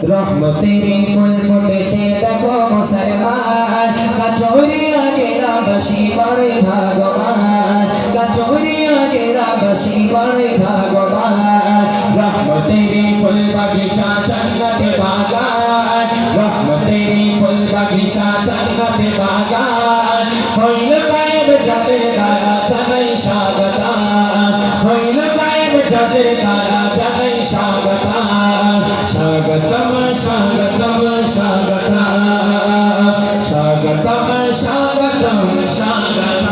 রহমতেরই ফুল ফুটেছে দেখো মুসলমান কাঠুরিয়া গ্রামবাসী বড়ই ভাগ্যবান কাঠুরিয়া গ্রামবাসী বড়ই ভাগ্যবান রহমতেরই ফুল বাগিচা জান্নাতে বাগান রহমতেরই ফুল বাগিচা জান্নাতে বাগান হইল কায়েম যাদের দ্বারা জানাই স্বাগতম হইল কায়েম যাদের দ্বারা জানাই স্বাগতম স্বাগতম স্বাগতম স্বাগতম স্বাগতম স্বাগতম স্বাগতম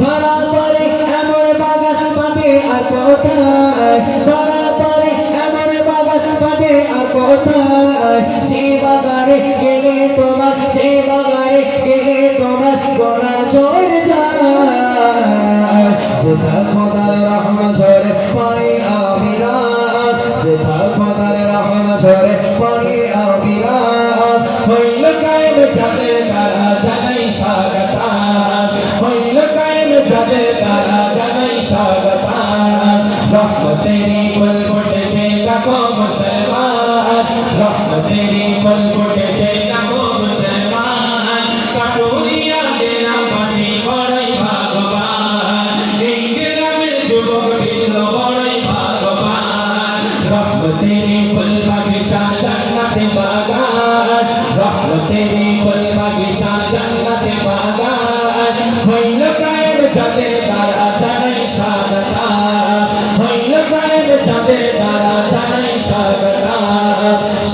ধরা পরে এমন বাগান পাবে আর কোথায় ধরা পরে এমন বাগান পাবে আর কোথায় যে বাগানে গেলে তোমার যে বাগানে গেলে তোমার গোনা চোর যায় যেথা খোদার রহমত ঝরে পানি আবিরাম যেথা খোদার রহমত ঝরে পানি আবিরাম হইল কায়েম যাদের দ্বারা জানাই স্বাগতম হইল কায়েম যাদের দ্বারা জানাই স্বাগতম রহমতেরই ফুল ফুটেছে দেখো মুসলমান রহমতেরই ফুল ফুটেছে দেখো মুসলমান কাঠুরিয়া গ্রামবাসী বড়ই ভাগ্যবান এই গ্রামের যুবক বৃন্দ বড়ই ভাগ্যবান রহমতেরই ফুল বাগিচা জান্নাতে বাগান রহমতেরই ফুল বাগিচা জান্নাতে বাগান হইল কায়েম যাদের দ্বারা জানাই স্বাগতম হইল কায়েম যাদের দ্বারা জানাই স্বাগতম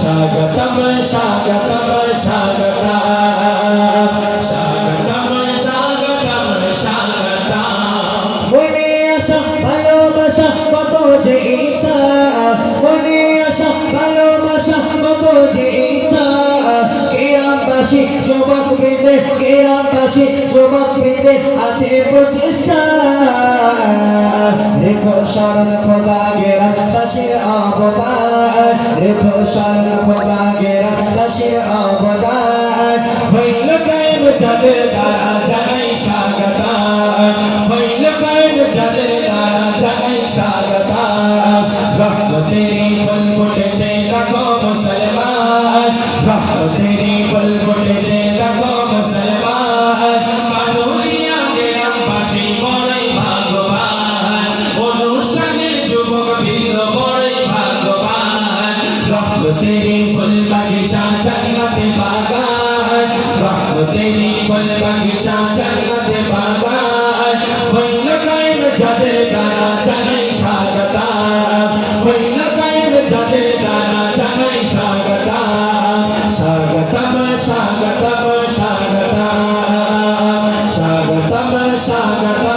স্বাগতম স্বাগতম স্বাগতম স্বাগতম স্বাগতম স্বাগতম মনে আসা ভালোবাসা কত যে ইচ্ছা মনে আসা ভালোবাসা কত যে ইচ্ছা গ্রামবাসী যুবক বৃন্দে গ্রামবাসী যুবক বৃন্দে আছে প্রচেষ্টা রেখো শরণ খোদা গ্রামবাসীর অবদান রেখো শরণ খোদা গ্রামবাসীর অবদান হইল কায়েম যাদের দ্বারা জানাই স্বাগতম হইল কায়েম যাদের দ্বারা জানাই স্বাগতম রহমতেরই ফুল ফুটেছে দেখো মুসলমান রহমতেরই ফুল ফুটেছে দেখো মুসলমান কাঠুরিয়া গ্রামবাসী বড়ই ভাগ্যবান অনুষ্ঠানের যুবক বৃন্দ বড়ই ভাগ্যবান রহমতেরই ফুল বাগিচা জান্নাতে বাগান রহমতেরই ফুল বাগিচা জান্নাতে বাগান হইল কায়েম যাদের দ্বারা জানাই স্বাগতম হইল কায়েম যাদের দ্বারা জানাই স্বাগতম স্বাগতম স্বাগতম স্বাগতম স্বাগতম স্বাগতম